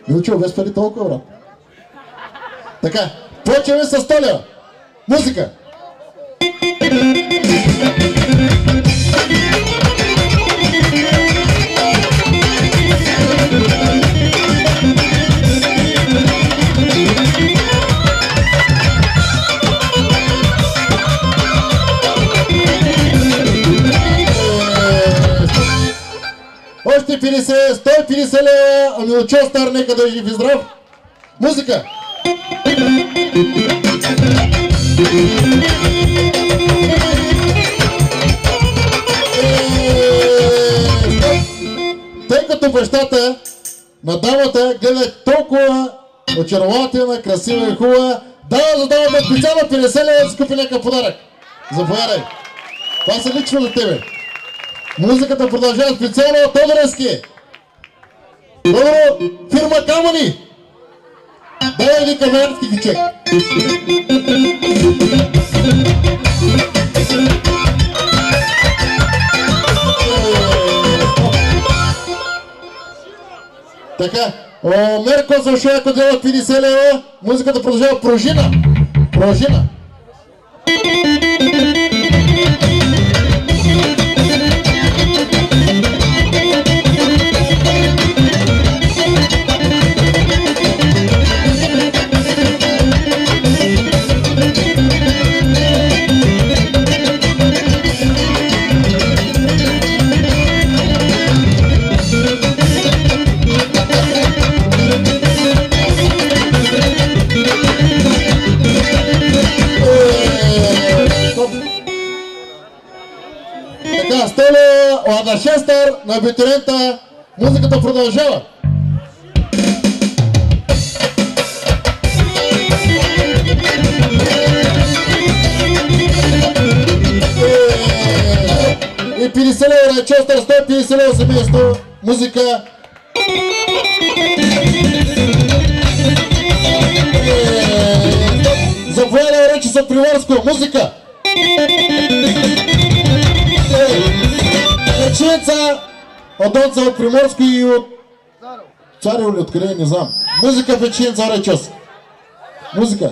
Милчо, без пари толкова, брат. Така, почваме с Толя. Музика! Още 50, 150 лева, а Милчо стар, нека да е жив и здрав. Музика! Тъй като бащата на дамата гледа толкова очарователна, красива и хубава, дава за дамата специално 50 лева да скупи някакъв подарък. Заповядай. Това са лично за тебе. Музиката продължава специално от Тодорески. Тодоро, фирма Камъни. Дай един камерски гичек. Така, Мерко за шоя, ако дела 50 лева, музиката продължава Пружина. Пружина. Така, Столя, Лада Шестър на абитуриента, музиката продължава. И 50 лева на Честър, 150 лева семейство, музика. Заповядай речи са Приморско, музика. Вечица от Донца от Приморско и от Царево ли откъде, не знам. Музика Вечица речес. Музика.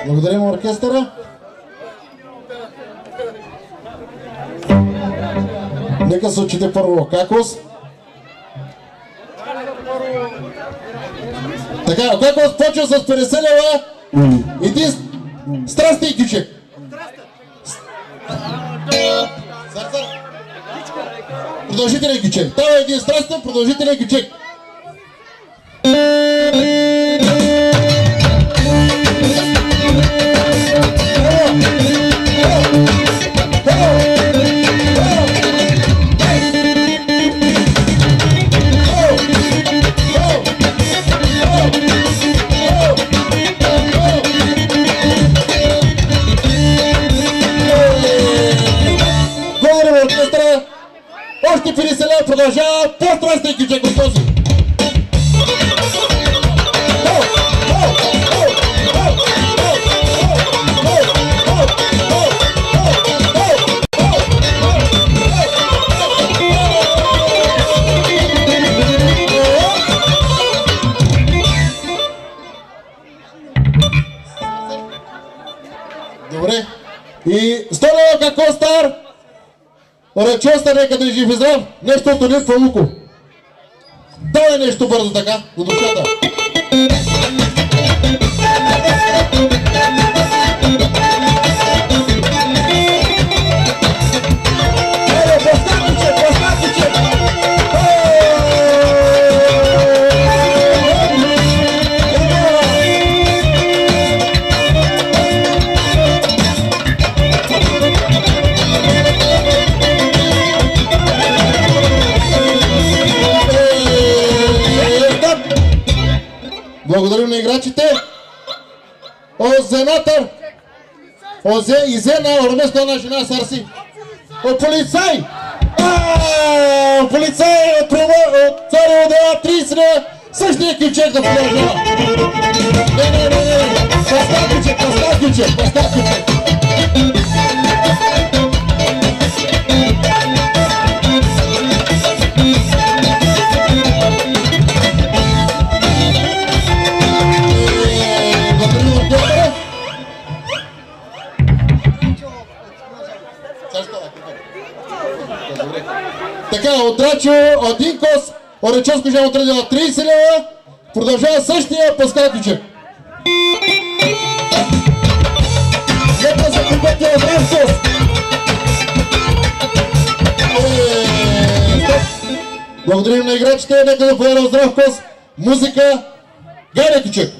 Благодарим оркестъра. Нека се учите първо Какос. Така, Какос почва с 50 лева. Един страстен кючек. Продължителен кючек. Това е един страстен продължителен кючек. Още 50 лева продължава по-страстен кючек от този. Ръчоста, нека да е жив и здрав. Нещо от Олив Фалуко. Давай нещо бързо така, до душата. Благодарим на играчите. Озенатър. Озе Изена, орместо на жена Сарси. От полицай. Полицай от Царево дела 30 лева. Същия кючек да продължава. Не. Поставь кючек. Така, от Рачо, от Инкос, Оречовско ще отредила 30 лева, продължава същия Паскал Кючек. Нека за купете от Равкос. Благодарим на играчите, нека да поява от Равкос. Музика, Галя Кючек.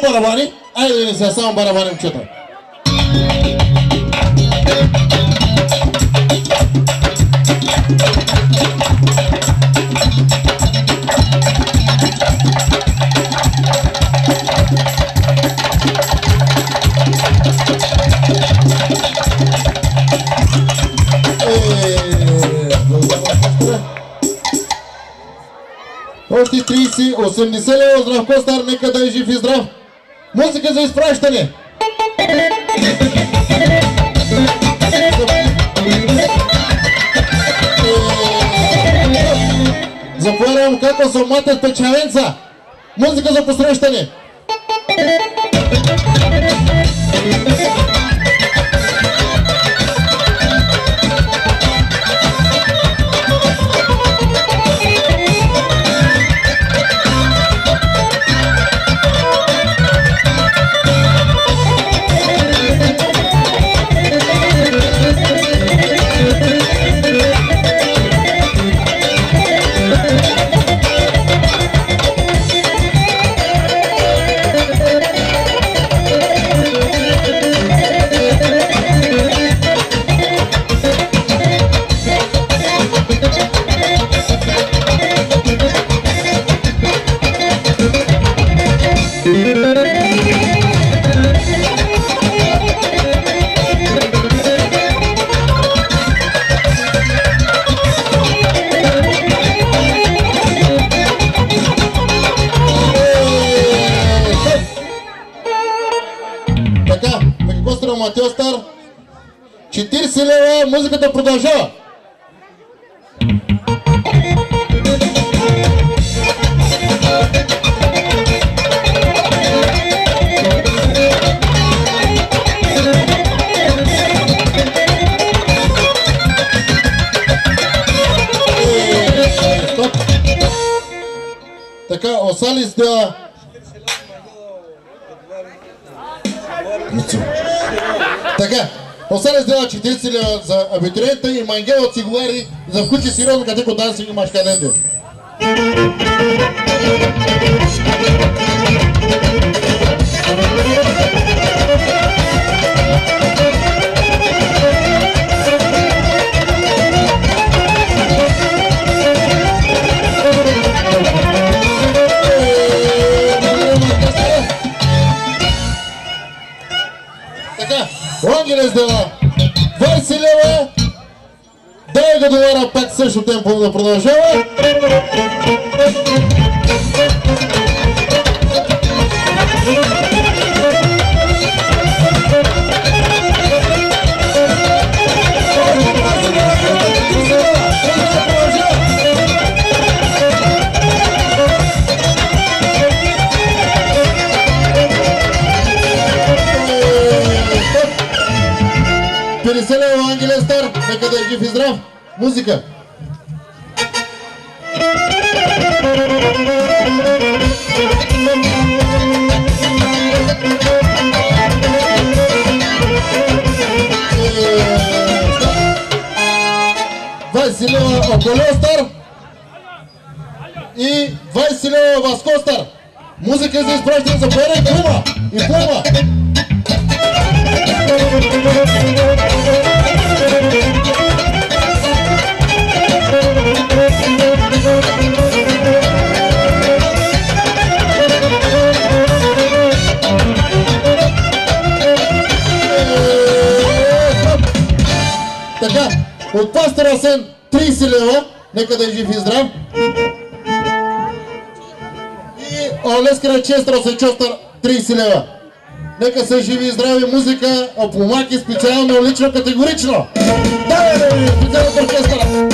Барабани, айде не се, само барабани момчета. Още 30, 80 лева, здрав Костар, нека да е жив и здрав. Музика за изпращане! Заповядам како са матят печавенца! Музика за посрещане! Матео Стар, 40 лева, музиката продължава. Така, Осали сдела. Така, Осали сдела 40 лева за абитуриента и Мангел от Сигуари за вкучи сериозно като дансинг и машкаленде. Така, Ангелес дела 20 лева, дай $50, пак също темпо да продължава. $50 Ангелен Стар, нека да е жив и здрав. Музика. $20 Около Стар и $20 Васко Стар. Музика за изпращане за поене Пума и Пума. Така, от пастор Асен $30, нека да е жив и здрав. И Олескара Честра Сечостър $30. Нека са живи и здрави, музика, опомаки специално, лично, категорично. Давай, специалната оркестъра!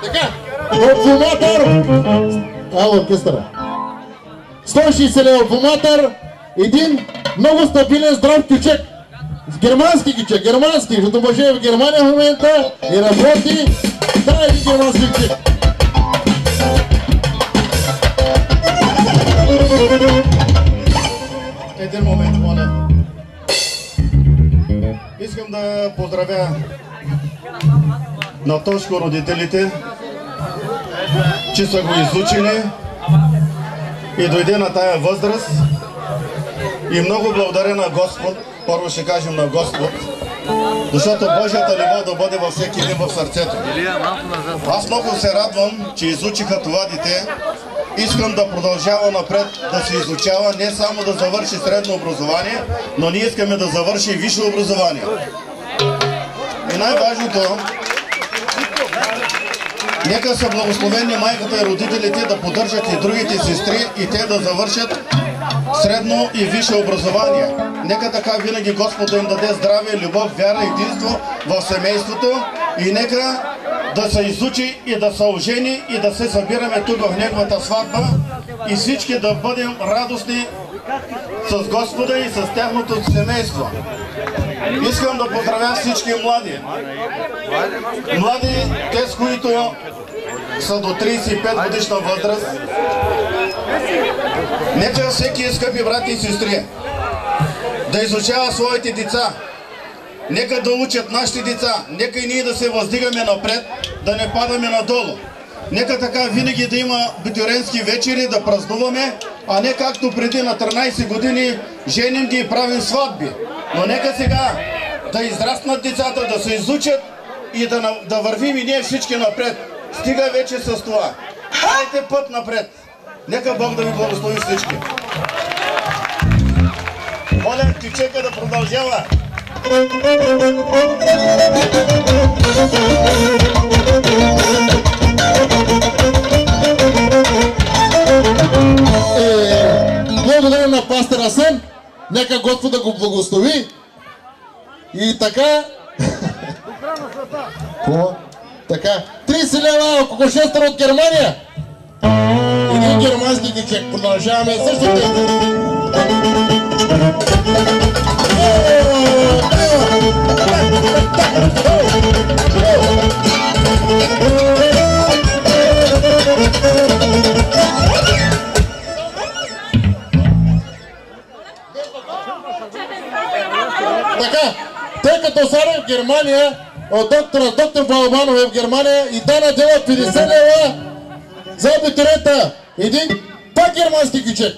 Така, опоматър! Оркестъра. $160 опоматър, един много стабилен здрав кючек. Германски кючек, германски, защото мъже е в Германия в момента и работи. Да, един германски кючек. Един момент, моля. Искам да поздравя на Тошко родителите, че са го изучили и дойде на тая възраст. И много благодаря на Господ, първо ще кажем на Господ, защото Божията любов да бъде във всеки един в сърцето. Аз много се радвам, че изучиха това дете. Искам да продължава напред да се изучава, не само да завърши средно образование, но ние искаме да завърши и висше образование. И най-важното, нека са благословени майката и родителите да поддържат и другите сестри и те да завършат средно и висше образование. Нека така винаги Господ да им даде здраве, любов, вяра, единство в семейството и нека да се изучи и да се ожени и да се събираме тук в неговата сватба и всички да бъдем радостни с Господа и с тяхното семейство. Искам да поздравя всички млади. Млади, те с които са до 35 годишна възраст. Нека всеки, скъпи брати и сестри, да изучава своите деца. Нека да учат нашите деца. Нека и ние да се въздигаме напред, да не падаме надолу. Нека така винаги да има битюренски вечери, да празнуваме, а не както преди на 13 години женим ги и правим сватби. Но нека сега да израснат децата, да се изучат и да вървим и ние всички напред. Стига вече с това. Дайте път напред. Нека Бог да ви благослови всички. Моля, кючека да продължава. Благодаря на пастор Асен. Нека Господ да го благослови. И така... Така, $30 кокошестър от Германия. Един германски кючек. Продължаваме същото. Така, тъй като Сара в Германия, от доктор Балабанов е в Германия и Дана дела $50 за абитурията. Един пак германски кючек.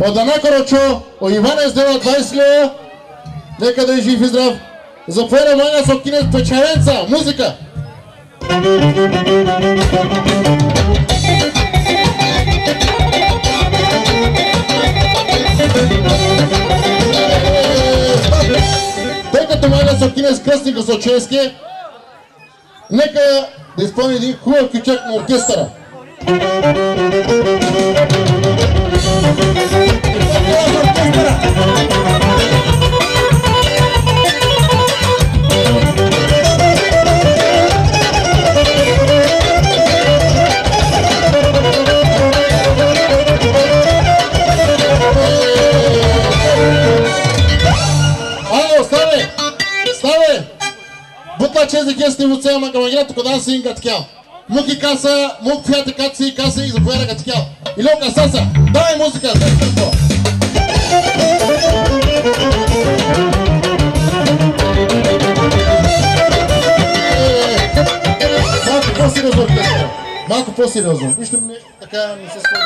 От Дана Корочо, от Ивана издела 20 лева. Нека да е жив и здрав. Заповяда Ваня Соткинец Печаренца. Музика! Тъй като Ваня Соткинец кръстник Височенски, нека да изпълни един хубав кючек на оркестъра. Cezi chestii uțea mă camagrat cu dansi în gatcheau. Muki casa, muk fiate catsi casa и заповяда gatcheau. Илока саса, дай музика, дай tempo. Малко по-сериозно оркестър. Малко по-сериозно. Нищо така не се сходи.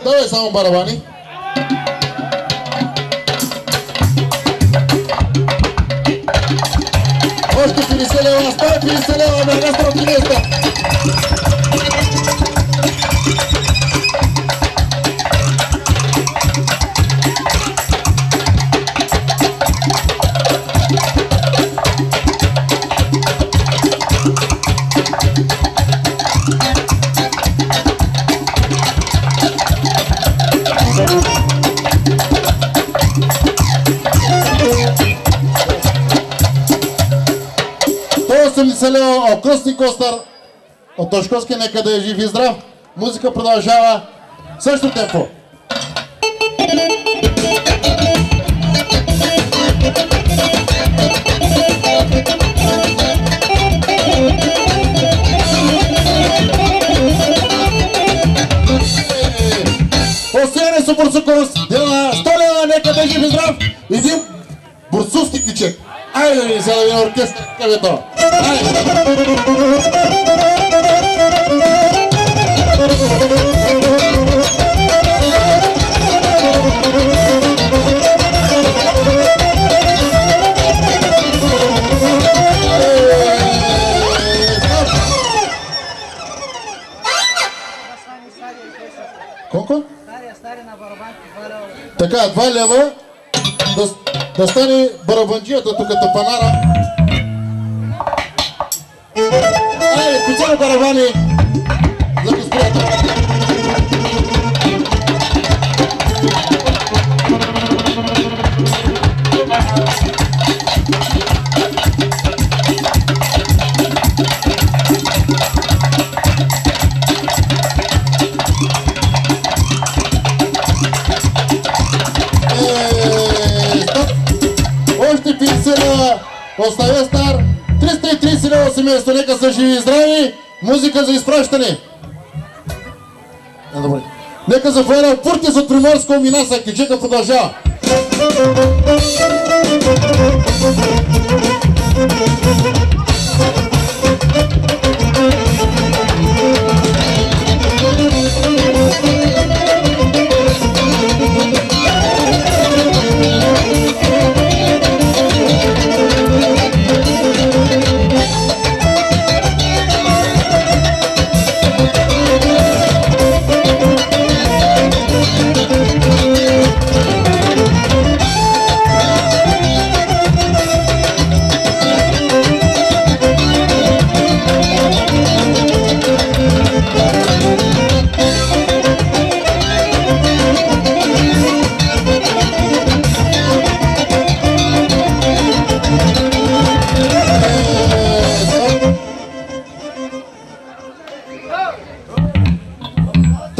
Давай само барабани. Още 50 лева, 150 лева, на гастро кинеста. От Кръстник Костър, от Тошковски, нека да е жив и здрав. Музика продължава също темпо. Постоянен са Бурсуков, дела 100 лева, нека да е жив и здрав. Един бурсовски кичек. Айде да ви сега да ви на оркестър, където. Колко? Стари на барабанки 2 лева. Така, 2 лева. Да стане барабанджията тук като панара. Айде, специално барабани за господата. Още 50 лева, оставя стар, 330 лева семейство, нека са живи и здрави, музика за изпращане. Добре. Нека заповяда Пуртис от Приморско Минаса, кичека продължава.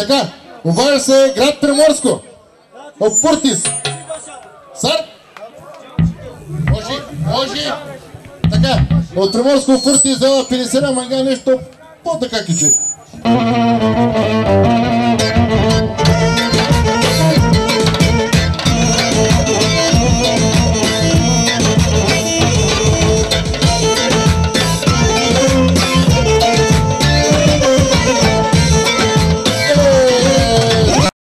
Така, обажда се град Приморско. От Пуртис. Сар? Може. Така, от Приморско Пуртис взела 50 манга нещо по-така кичи.